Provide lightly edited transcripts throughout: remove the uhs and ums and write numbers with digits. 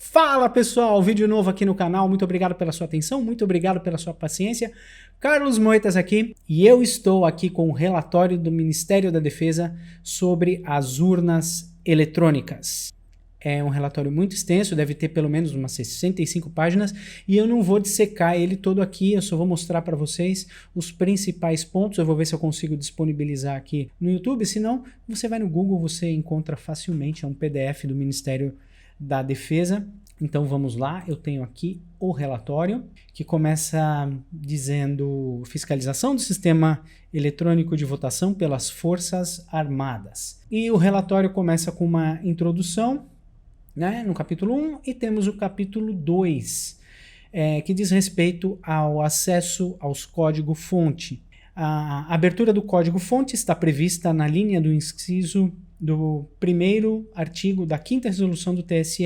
Fala pessoal, vídeo novo aqui no canal, muito obrigado pela sua atenção, muito obrigado pela sua paciência. Carlos Moitas aqui e eu estou aqui com o relatório do Ministério da Defesa sobre as urnas eletrônicas. É um relatório muito extenso, deve ter pelo menos umas 65 páginas e eu não vou dissecar ele todo aqui, eu só vou mostrar para vocês os principais pontos. Eu vou ver se eu consigo disponibilizar aqui no YouTube, senão você vai no Google, você encontra facilmente, é um PDF do Ministério da Defesa. Então vamos lá, eu tenho aqui o relatório que começa dizendo fiscalização do sistema eletrônico de votação pelas Forças Armadas. E o relatório começa com uma introdução, né, no capítulo 1, e temos o capítulo 2, que diz respeito ao acesso aos código-fonte. A abertura do código-fonte está prevista na linha do inciso do primeiro artigo da 5ª resolução do TSE,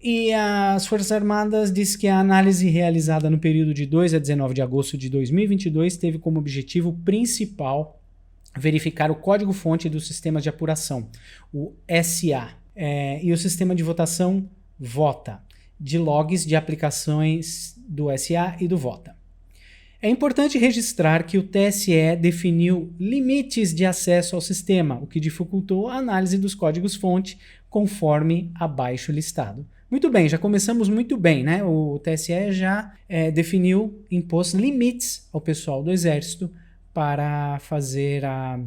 e as Forças Armadas diz que a análise realizada no período de 2 a 19 de agosto de 2022 teve como objetivo principal verificar o código-fonte dos sistemas de apuração, o SA, e o sistema de votação VOTA, de logs de aplicações do SA e do VOTA. É importante registrar que o TSE definiu limites de acesso ao sistema, o que dificultou a análise dos códigos-fonte, conforme abaixo listado. Muito bem, já começamos muito bem, né? O TSE já definiu, impôs limites ao pessoal do Exército para fazer a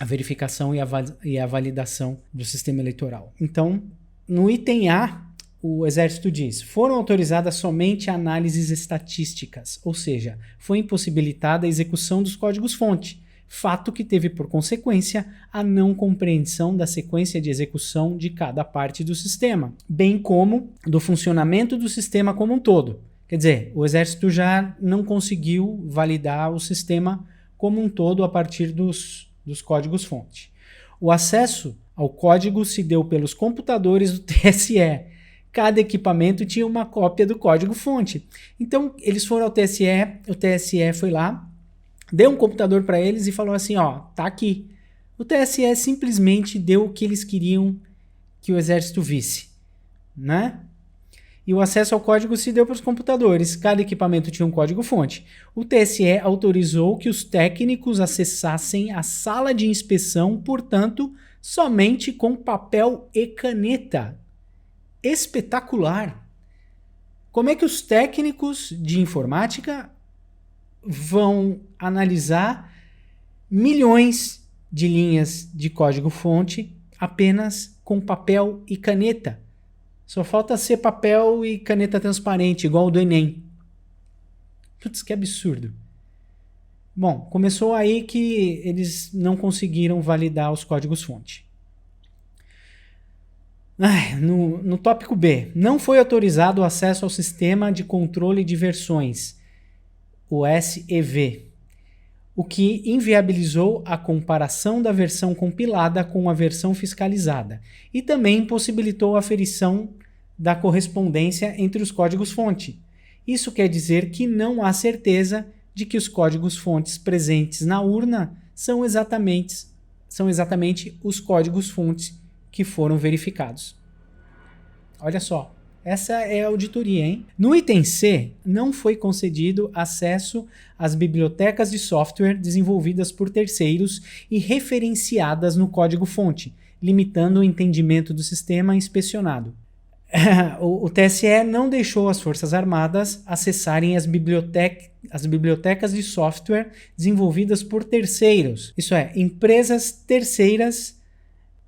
verificação e a validação do sistema eleitoral. Então, no item A, o Exército diz: foram autorizadas somente análises estatísticas, ou seja, foi impossibilitada a execução dos códigos-fonte, fato que teve por consequência a não compreensão da sequência de execução de cada parte do sistema, bem como do funcionamento do sistema como um todo. Quer dizer, o Exército já não conseguiu validar o sistema como um todo a partir dos códigos-fonte. O acesso ao código se deu pelos computadores do TSE. Cada equipamento tinha uma cópia do código-fonte. Então, eles foram ao TSE, o TSE foi lá, deu um computador para eles e falou assim, ó, tá aqui. O TSE simplesmente deu o que eles queriam que o Exército visse, né? E o acesso ao código se deu para os computadores. Cada equipamento tinha um código-fonte. O TSE autorizou que os técnicos acessassem a sala de inspeção, portanto, somente com papel e caneta. Espetacular! Como é que os técnicos de informática vão analisar milhões de linhas de código-fonte apenas com papel e caneta? Só falta ser papel e caneta transparente, igual o do Enem. Putz, que absurdo. Bom, começou aí que eles não conseguiram validar os códigos-fonte. No tópico B, não foi autorizado o acesso ao sistema de controle de versões, o SEV, o que inviabilizou a comparação da versão compilada com a versão fiscalizada e também impossibilitou a aferição da correspondência entre os códigos-fonte. Isso quer dizer que não há certeza de que os códigos-fontes presentes na urna são exatamente os códigos-fontes que foram verificados. Olha só, essa é a auditoria, hein? No item C, não foi concedido acesso às bibliotecas de software desenvolvidas por terceiros e referenciadas no código-fonte, limitando o entendimento do sistema inspecionado. O TSE não deixou as Forças Armadas acessarem as bibliotecas de software desenvolvidas por terceiros, isso é, empresas terceiras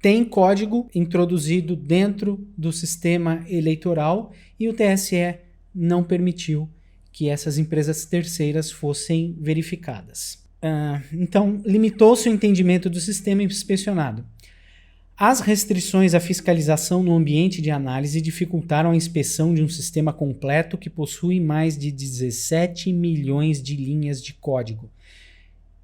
têm código introduzido dentro do sistema eleitoral e o TSE não permitiu que essas empresas terceiras fossem verificadas. Então, limitou-se o entendimento do sistema inspecionado. As restrições à fiscalização no ambiente de análise dificultaram a inspeção de um sistema completo que possui mais de 17 milhões de linhas de código.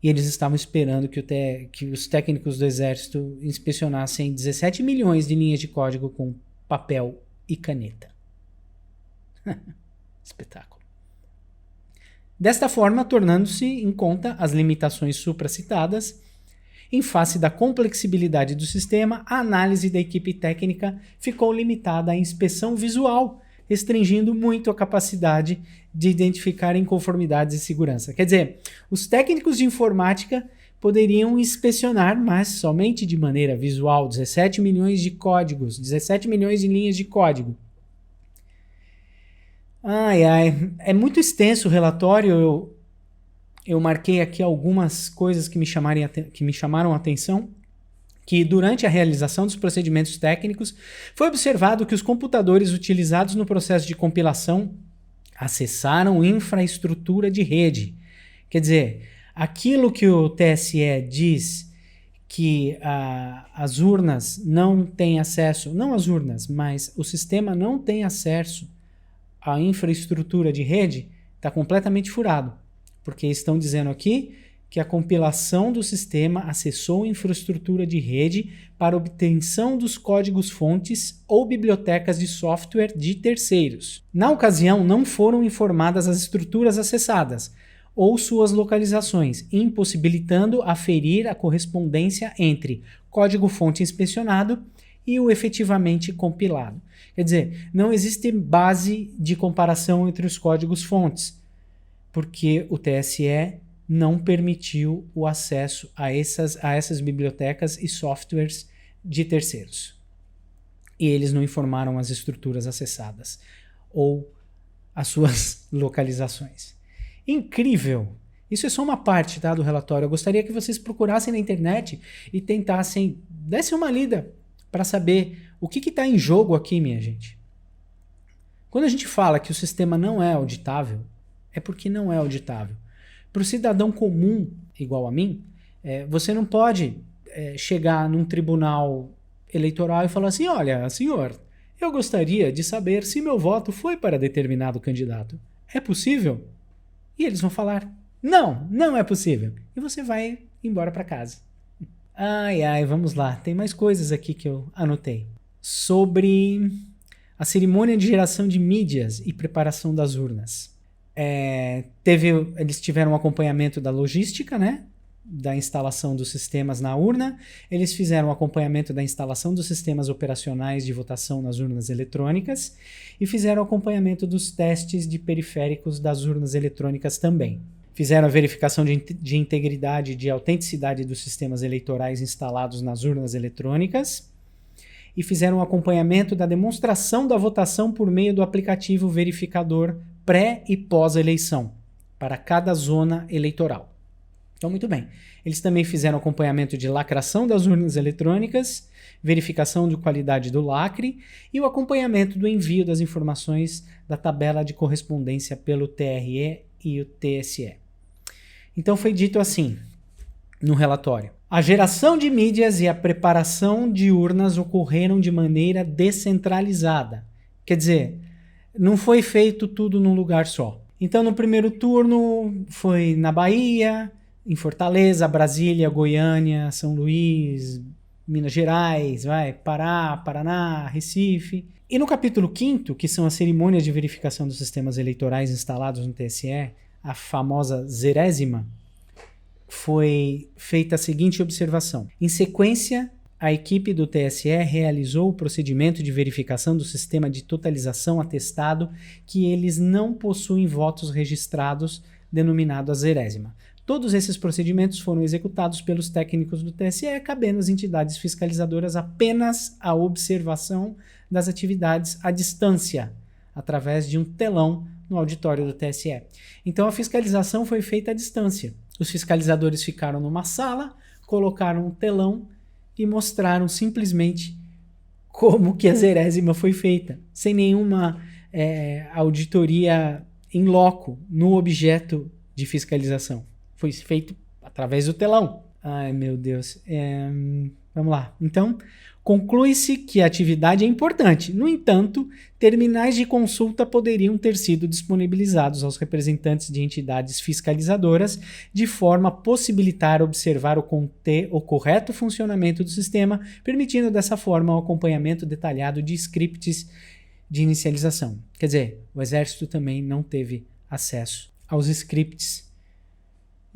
E eles estavam esperando que os técnicos do Exército inspecionassem 17 milhões de linhas de código com papel e caneta. Espetáculo. Desta forma, tornando-se em conta as limitações supracitadas, em face da complexibilidade do sistema, a análise da equipe técnica ficou limitada à inspeção visual, restringindo muito a capacidade de identificar inconformidades de segurança. Quer dizer, os técnicos de informática poderiam inspecionar, mas somente de maneira visual, 17 milhões de códigos, 17 milhões de linhas de código. É muito extenso o relatório, eu marquei aqui algumas coisas que me chamaram a atenção, que durante a realização dos procedimentos técnicos foi observado que os computadores utilizados no processo de compilação acessaram infraestrutura de rede. Quer dizer, aquilo que o TSE diz que as urnas não têm acesso, não as urnas, mas o sistema não tem acesso à infraestrutura de rede, está completamente furado, porque estão dizendo aqui que a compilação do sistema acessou infraestrutura de rede para obtenção dos códigos-fontes ou bibliotecas de software de terceiros. Na ocasião, não foram informadas as estruturas acessadas ou suas localizações, impossibilitando aferir a correspondência entre código-fonte inspecionado e o efetivamente compilado. Quer dizer, não existe base de comparação entre os códigos-fontes, porque o TSE não permitiu o acesso a essas bibliotecas e softwares de terceiros. E eles não informaram as estruturas acessadas ou as suas localizações. Incrível! Isso é só uma parte, tá, do relatório. Eu gostaria que vocês procurassem na internet e tentassem, dessem uma lida para saber o que está em jogo aqui, minha gente. Quando a gente fala que o sistema não é auditável, é porque não é auditável. Para o cidadão comum, igual a mim, você não pode chegar num tribunal eleitoral e falar assim, olha, senhor, eu gostaria de saber se meu voto foi para determinado candidato. É possível? E eles vão falar, não, não é possível. E você vai embora para casa. Vamos lá. Tem mais coisas aqui que eu anotei. Sobre a cerimônia de geração de mídias e preparação das urnas. Eles tiveram um acompanhamento da logística, né? Da instalação dos sistemas na urna. Eles fizeram um acompanhamento da instalação dos sistemas operacionais de votação nas urnas eletrônicas e fizeram acompanhamento dos testes de periféricos das urnas eletrônicas também. Fizeram a verificação de integridade e de autenticidade dos sistemas eleitorais instalados nas urnas eletrônicas e fizeram um acompanhamento da demonstração da votação por meio do aplicativo verificador pré e pós-eleição para cada zona eleitoral. Então, muito bem. Eles também fizeram acompanhamento de lacração das urnas eletrônicas, verificação de qualidade do lacre e o acompanhamento do envio das informações da tabela de correspondência pelo TRE e o TSE. Então, foi dito assim no relatório. A geração de mídias e a preparação de urnas ocorreram de maneira descentralizada. Quer dizer, não foi feito tudo num lugar só. Então, no primeiro turno, foi na Bahia, em Fortaleza, Brasília, Goiânia, São Luís, Minas Gerais, Pará, Paraná, Recife. E no capítulo 5º, que são as cerimônias de verificação dos sistemas eleitorais instalados no TSE, a famosa 0ª, foi feita a seguinte observação. Em sequência, a equipe do TSE realizou o procedimento de verificação do sistema de totalização atestado que eles não possuem votos registrados, denominado a 0ª. Todos esses procedimentos foram executados pelos técnicos do TSE, cabendo às entidades fiscalizadoras apenas a observação das atividades à distância, através de um telão no auditório do TSE. Então a fiscalização foi feita à distância. Os fiscalizadores ficaram numa sala, colocaram um telão e mostraram simplesmente como que a 0ª foi feita, sem nenhuma auditoria in loco no objeto de fiscalização. Foi feito através do telão. Ai, meu Deus. Vamos lá. Então, conclui-se que a atividade é importante. No entanto, terminais de consulta poderiam ter sido disponibilizados aos representantes de entidades fiscalizadoras de forma a possibilitar observar o correto funcionamento do sistema, permitindo dessa forma o acompanhamento detalhado de scripts de inicialização. Quer dizer, o Exército também não teve acesso aos scripts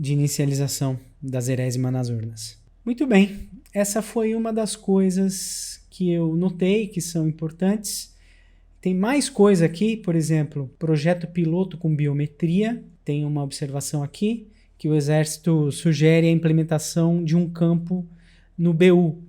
de inicialização da 0ª nas urnas. Muito bem, essa foi uma das coisas que eu notei que são importantes, Tem mais coisa aqui, por exemplo, projeto piloto com biometria. Tem uma observação aqui que o Exército sugere a implementação de um campo no BU.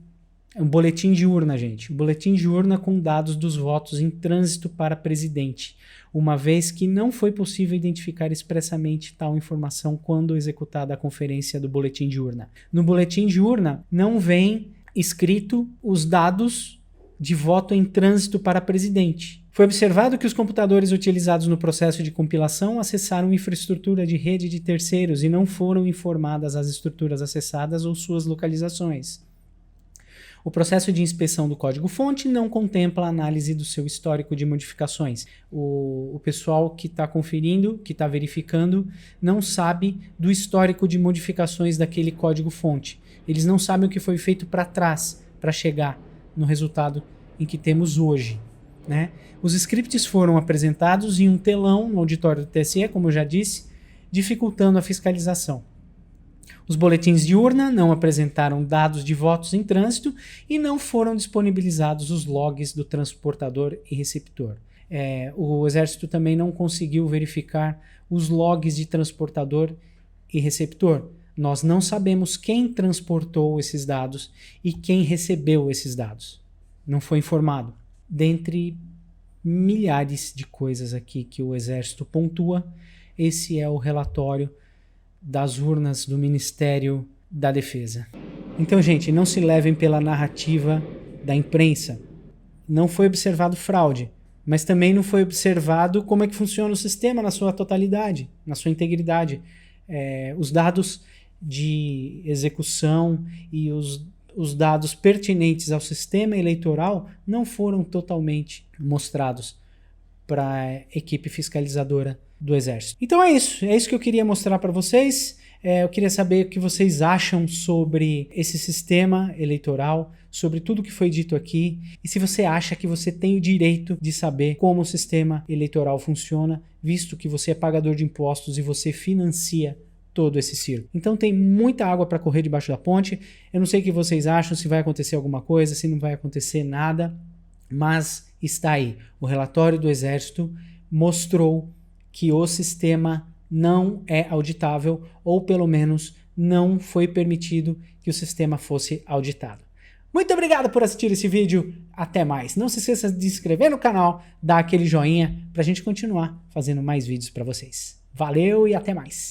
É um boletim de urna, gente. Um boletim de urna com dados dos votos em trânsito para presidente, uma vez que não foi possível identificar expressamente tal informação quando executada a conferência do boletim de urna. No boletim de urna não vem escrito os dados de voto em trânsito para presidente. Foi observado que os computadores utilizados no processo de compilação acessaram infraestrutura de rede de terceiros e não foram informadas as estruturas acessadas ou suas localizações. O processo de inspeção do código-fonte não contempla a análise do seu histórico de modificações. O pessoal que está conferindo, que está verificando, não sabe do histórico de modificações daquele código-fonte. Eles não sabem o que foi feito para trás, para chegar no resultado em que temos hoje, né? Os scripts foram apresentados em um telão no auditório do TSE, como eu já disse, dificultando a fiscalização. Os boletins de urna não apresentaram dados de votos em trânsito e não foram disponibilizados os logs do transportador e receptor. O Exército também não conseguiu verificar os logs de transportador e receptor. Nós não sabemos quem transportou esses dados e quem recebeu esses dados. Não foi informado. Dentre milhares de coisas aqui que o Exército pontua, esse é o relatório das urnas do Ministério da Defesa. Então, gente, não se levem pela narrativa da imprensa. Não foi observado fraude, mas também não foi observado como é que funciona o sistema na sua totalidade, na sua integridade. Os dados de execução e os dados pertinentes ao sistema eleitoral não foram totalmente mostrados para a equipe fiscalizadora do Exército. Então é isso que eu queria mostrar para vocês. Eu queria saber o que vocês acham sobre esse sistema eleitoral, sobre tudo que foi dito aqui, e se você acha que você tem o direito de saber como o sistema eleitoral funciona, visto que você é pagador de impostos e você financia todo esse circo. Então tem muita água para correr debaixo da ponte. Eu não sei o que vocês acham, se vai acontecer alguma coisa, se não vai acontecer nada, mas está aí. O relatório do Exército mostrou que o sistema não é auditável, ou pelo menos não foi permitido que o sistema fosse auditado. Muito obrigado por assistir esse vídeo, até mais. Não se esqueça de se inscrever no canal, dar aquele joinha para a gente continuar fazendo mais vídeos para vocês. Valeu e até mais.